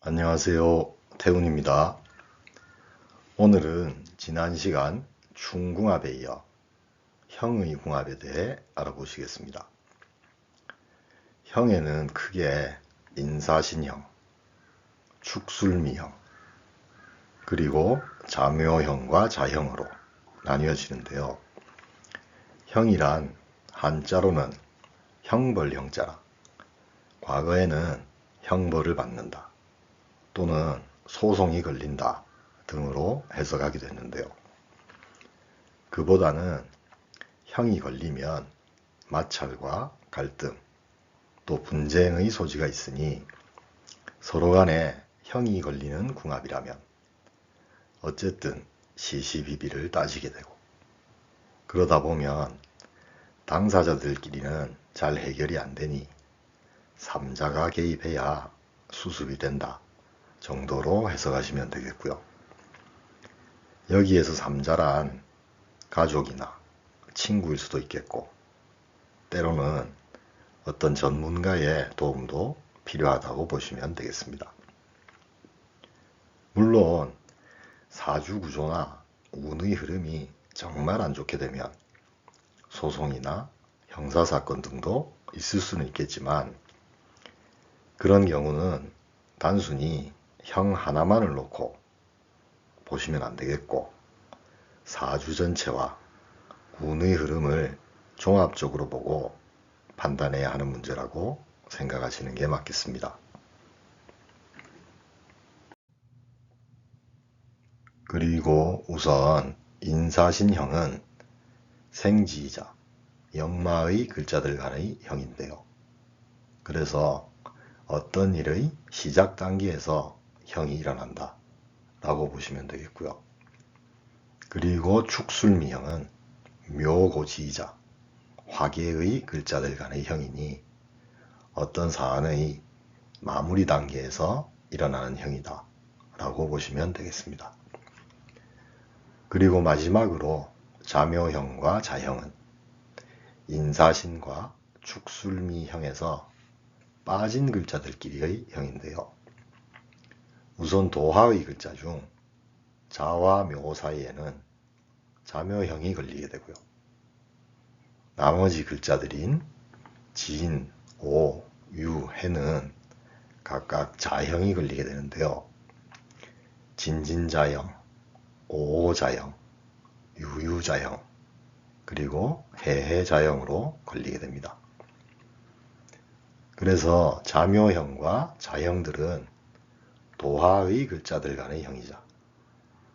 안녕하세요. 태훈입니다. 오늘은 지난 시간 충궁합에 이어 형의 궁합에 대해 알아보시겠습니다. 형에는 크게 인사신형, 축술미형, 그리고 자묘형과 자형으로 나뉘어지는데요. 형이란 한자로는 형벌형자, 과거에는 형벌을 받는다 또는 소송이 걸린다 등으로 해석하기도 했는데요. 그보다는 형이 걸리면 마찰과 갈등, 또 분쟁의 소지가 있으니 서로 간에 형이 걸리는 궁합이라면 어쨌든 시시비비를 따지게 되고, 그러다 보면 당사자들끼리는 잘 해결이 안 되니 삼자가 개입해야 수습이 된다 정도로 해석하시면 되겠고요. 여기에서 삼자란 가족이나 친구일 수도 있겠고, 때로는 어떤 전문가의 도움도 필요하다고 보시면 되겠습니다. 물론 사주 구조나 운의 흐름이 정말 안 좋게 되면 소송이나 형사사건 등도 있을 수는 있겠지만, 그런 경우는 단순히 형 하나만을 놓고 보시면 안 되겠고, 사주 전체와 운의 흐름을 종합적으로 보고 판단해야 하는 문제라고 생각하시는 게 맞겠습니다. 그리고 우선 인사신형은 생지이자 역마의 글자들 간의 형인데요. 그래서 어떤 일의 시작 단계에서 형이 일어난다 라고 보시면 되겠고요. 그리고 축술미형은 묘고지이자 화계의 글자들 간의 형이니 어떤 사안의 마무리 단계에서 일어나는 형이다 라고 보시면 되겠습니다. 그리고 마지막으로 자묘형과 자형은 인사신과 축술미형에서 빠진 글자들끼리의 형인데요. 우선 도하의 글자 중 자와 묘 사이에는 자묘형이 걸리게 되고요. 나머지 글자들인 진, 오, 유, 해는 각각 자형이 걸리게 되는데요. 진진자형, 오오자형, 유유자형, 그리고 해해자형으로 걸리게 됩니다. 그래서 자묘형과 자형들은 도하의 글자들 간의 형이자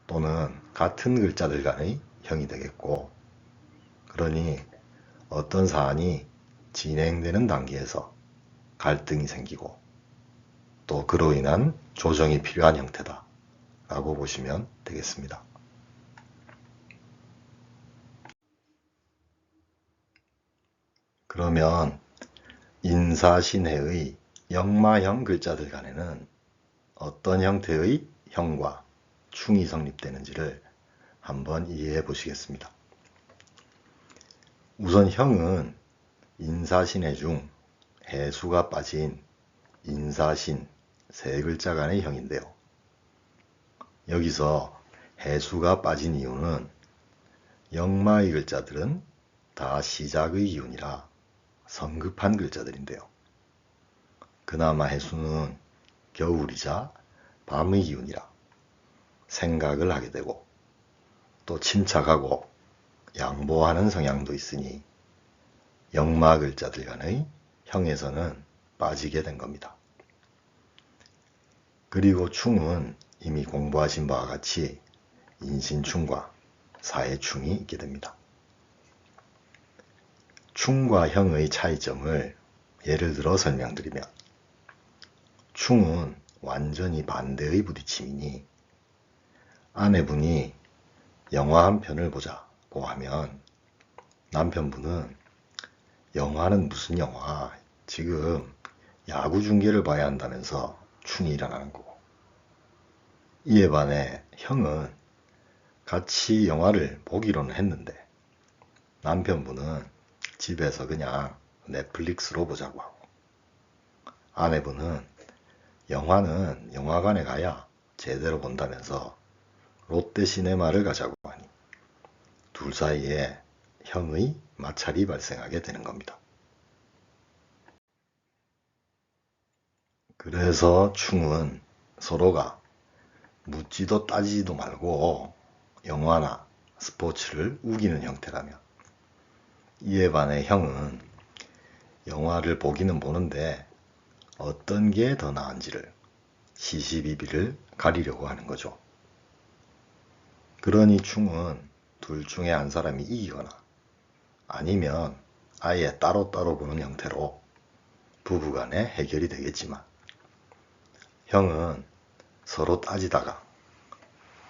또는 같은 글자들 간의 형이 되겠고, 그러니 어떤 사안이 진행되는 단계에서 갈등이 생기고 또 그로 인한 조정이 필요한 형태다 라고 보시면 되겠습니다. 그러면 인사신해의 역마형 글자들 간에는 어떤 형태의 형과 충이 성립되는지를 한번 이해해 보시겠습니다. 우선 형은 인사신해 중 해수가 빠진 인사신 세 글자 간의 형인데요. 여기서 해수가 빠진 이유는 역마의 글자들은 다 시작의 기운이라 성급한 글자들인데요. 그나마 해수는 겨울이자 밤의 기운이라 생각을 하게 되고 또 침착하고 양보하는 성향도 있으니 역마 글자들 간의 형에서는 빠지게 된 겁니다. 그리고 충은 이미 공부하신 바와 같이 인신충과 사해충이 있게 됩니다. 충과 형의 차이점을 예를 들어 설명드리면, 충은 완전히 반대의 부딪힘이니 아내분이 영화 한 편을 보자고 하면 남편분은 영화는 무슨 영화, 지금 야구 중계를 봐야 한다면서 충이 일어나는 거고, 이에 반해 형은 같이 영화를 보기로는 했는데 남편분은 집에서 그냥 넷플릭스로 보자고 하고, 아내분은 영화는 영화관에 가야 제대로 본다면서 롯데시네마를 가자고 하니 둘 사이에 형의 마찰이 발생하게 되는 겁니다. 그래서 충은 서로가 묻지도 따지지도 말고 영화나 스포츠를 우기는 형태라면, 이에 반해 형은 영화를 보기는 보는데 어떤 게 더 나은지를 시시비비를 가리려고 하는 거죠. 그러니 충은 둘 중에 한 사람이 이기거나 아니면 아예 따로따로 보는 형태로 부부간에 해결이 되겠지만, 형은 서로 따지다가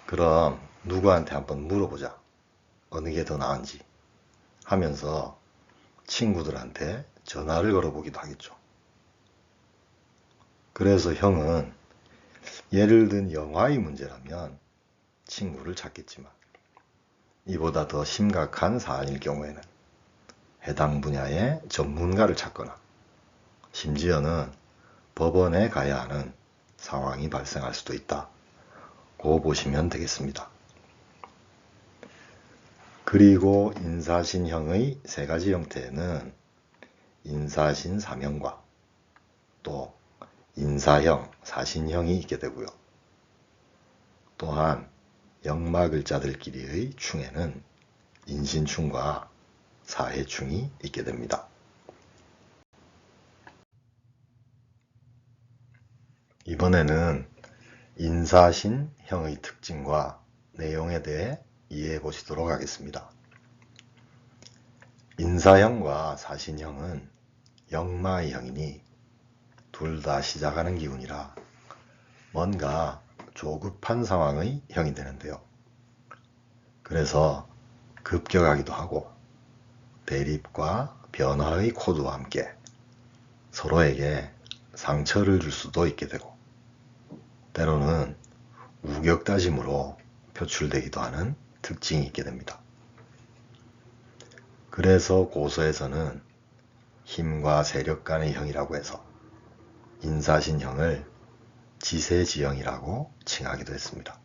그럼 누구한테 한번 물어보자, 어느 게 더 나은지 하면서 친구들한테 전화를 걸어보기도 하겠죠. 그래서 형은 예를 든 영화의 문제라면 친구를 찾겠지만, 이보다 더 심각한 사안일 경우에는 해당 분야의 전문가를 찾거나 심지어는 법원에 가야 하는 상황이 발생할 수도 있다고 보시면 되겠습니다. 그리고 인사신형의 세 가지 형태에는 인사신 사명과 또 인사형, 사신형이 있게 되고요. 또한 역마글자들끼리의 충에는 인신충과 사해충이 있게 됩니다. 이번에는 인사신형의 특징과 내용에 대해 이해해 보시도록 하겠습니다. 인사형과 사신형은 역마의 형이니 둘 다 시작하는 기운이라 뭔가 조급한 상황의 형이 되는데요. 그래서 급격하기도 하고 대립과 변화의 코드와 함께 서로에게 상처를 줄 수도 있게 되고, 때로는 우격다짐으로 표출되기도 하는 특징이 있게 됩니다. 그래서 고서에서는 힘과 세력 간의 형이라고 해서 인사신형을 지세지형이라고 칭하기도 했습니다.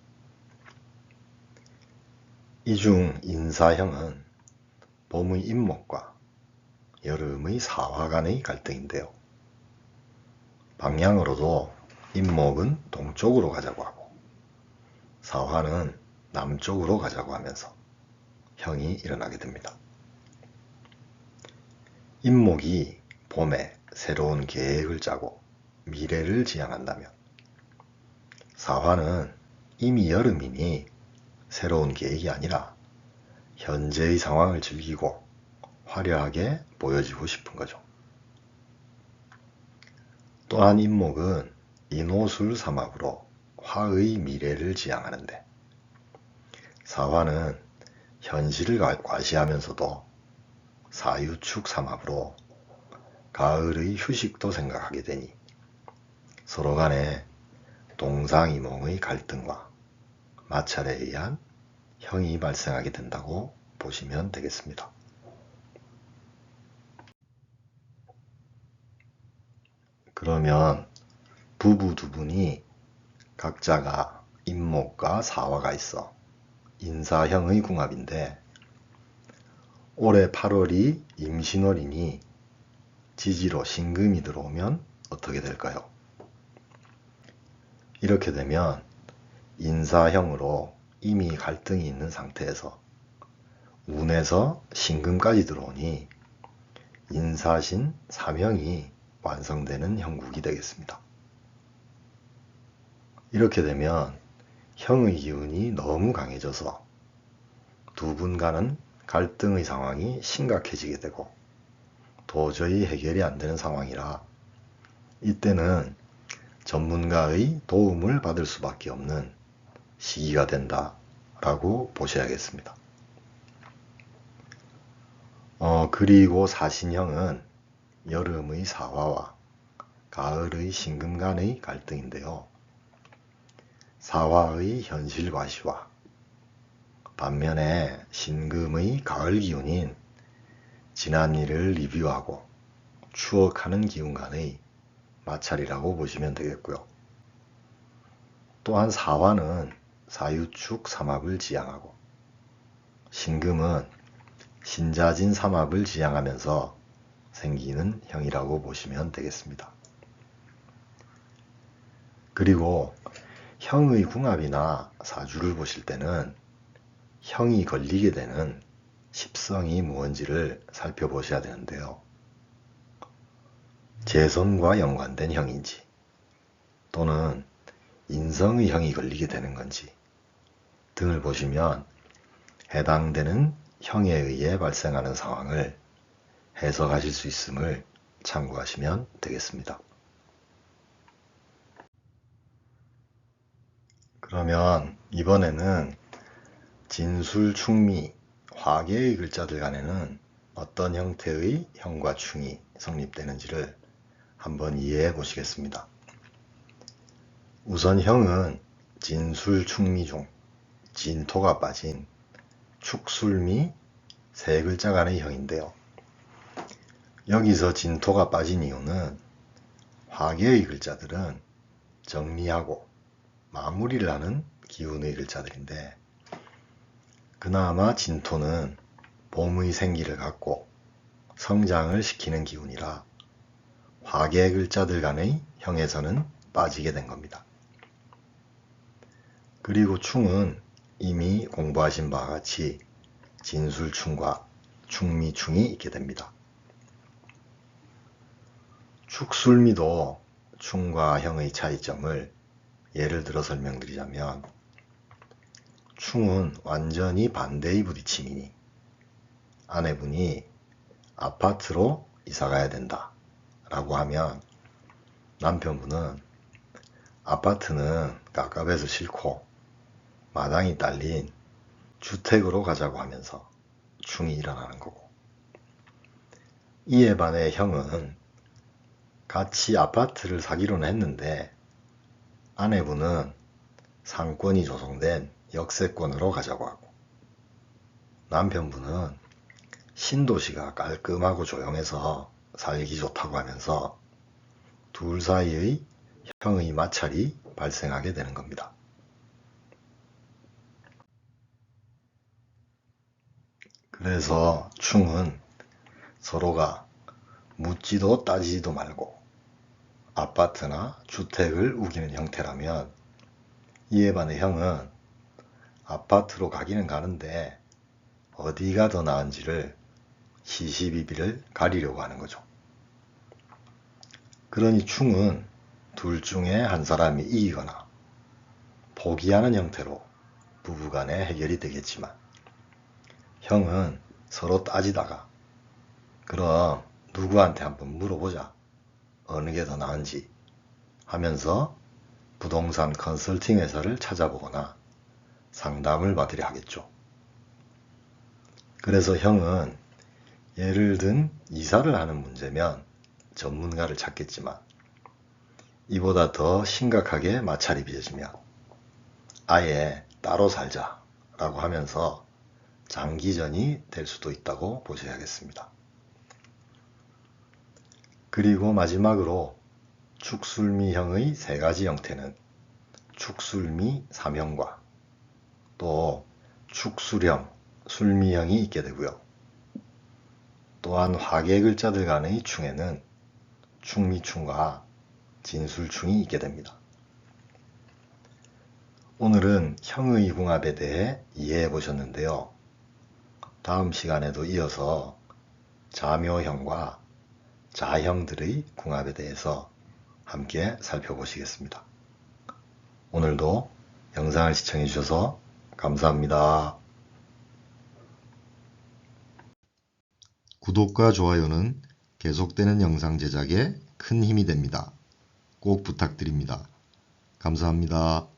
이 중 인사형은 봄의 임목과 여름의 사화 간의 갈등인데요. 방향으로도 임목은 동쪽으로 가자고 하고 사화는 남쪽으로 가자고 하면서 형이 일어나게 됩니다. 임목이 봄에 새로운 계획을 짜고 미래를 지향한다면, 사화는 이미 여름이니 새로운 계획이 아니라 현재의 상황을 즐기고 화려하게 보여지고 싶은 거죠. 또한 임목은 인호술 삼합으로 화의 미래를 지향하는데, 사화는 현실을 과시하면서도 사유축 삼합으로 가을의 휴식도 생각하게 되니 서로 간에 동상이몽의 갈등과 마찰에 의한 형이 발생하게 된다고 보시면 되겠습니다. 그러면 부부 두 분이 각자가 임목과 사화가 있어 인사형의 궁합인데, 올해 8월이 임신월이니 지지로 신금이 들어오면 어떻게 될까요? 이렇게 되면 인사형으로 이미 갈등이 있는 상태에서 운에서 신금까지 들어오니 인사신 사명이 완성되는 형국이 되겠습니다. 이렇게 되면 형의 기운이 너무 강해져서 두 분과는 갈등의 상황이 심각해지게 되고 도저히 해결이 안 되는 상황이라 이때는 전문가의 도움을 받을 수밖에 없는 시기가 된다라고 보셔야겠습니다. 그리고 사신형은 여름의 사화와 가을의 신금 간의 갈등인데요. 사화의 현실 과시와 반면에 신금의 가을 기운인 지난 일을 리뷰하고 추억하는 기운 간의 마찰이라고 보시면 되겠고요. 또한 사화는 사유축 삼합을 지향하고 신금은 신자진 삼합을 지향하면서 생기는 형이라고 보시면 되겠습니다. 그리고 형의 궁합이나 사주를 보실 때는 형이 걸리게 되는 십성이 무언지를 살펴보셔야 되는데요. 재성과 연관된 형인지 또는 인성의 형이 걸리게 되는 건지 등을 보시면 해당되는 형에 의해 발생하는 상황을 해석하실 수 있음을 참고하시면 되겠습니다. 그러면 이번에는 진술, 충미, 화계의 글자들 간에는 어떤 형태의 형과 충이 성립되는지를 한번 이해해 보시겠습니다. 우선 형은 진술, 충미 중 진토가 빠진 축술미 세 글자 간의 형인데요. 여기서 진토가 빠진 이유는 화계의 글자들은 정리하고 마무리를 하는 기운의 글자들인데 그나마 진토는 봄의 생기를 갖고 성장을 시키는 기운이라 화계 글자들 간의 형에서는 빠지게 된 겁니다. 그리고 충은 이미 공부하신 바와 같이 진술충과 충미충이 있게 됩니다. 축술미도 충과 형의 차이점을 예를 들어 설명드리자면 충은 완전히 반대의 부딪힘이니 아내분이 아파트로 이사가야 된다 라고 하면 남편분은 아파트는 깝깝해서 싫고 마당이 딸린 주택으로 가자고 하면서 충이 일어나는 거고 이에 반해 형은 같이 아파트를 사기로는 했는데 아내분은 상권이 조성된 역세권으로 가자고 하고 남편분은 신도시가 깔끔하고 조용해서 살기 좋다고 하면서 둘 사이의 형의 마찰이 발생하게 되는 겁니다. 그래서 충은 서로가 묻지도 따지지도 말고 아파트나 주택을 우기는 형태라면 이에 반해 형은 아파트로 가기는 가는데 어디가 더 나은지를 시시비비를 가리려고 하는 거죠. 그러니 충은 둘 중에 한 사람이 이기거나 포기하는 형태로 부부간에 해결이 되겠지만 형은 서로 따지다가 그럼 누구한테 한번 물어보자. 어느 게 더 나은지 하면서 부동산 컨설팅 회사를 찾아보거나 상담을 받으려 하겠죠. 그래서 형은 예를 든 이사를 하는 문제면 전문가를 찾겠지만 이보다 더 심각하게 마찰이 빚어지면 아예 따로 살자 라고 하면서 장기전이 될 수도 있다고 보셔야겠습니다. 그리고 마지막으로 축술미형의 세 가지 형태는 축술미 3형과 또 축술형, 술미형이 있게 되고요. 또한 화계 글자들 간의 충에는 충미충과 진술충이 있게 됩니다. 오늘은 형의 궁합에 대해 이해해 보셨는데요. 다음 시간에도 이어서 자묘형과 자형들의 궁합에 대해서 함께 살펴보시겠습니다. 오늘도 영상을 시청해 주셔서 감사합니다. 구독과 좋아요는 계속되는 영상 제작에 큰 힘이 됩니다. 꼭 부탁드립니다. 감사합니다.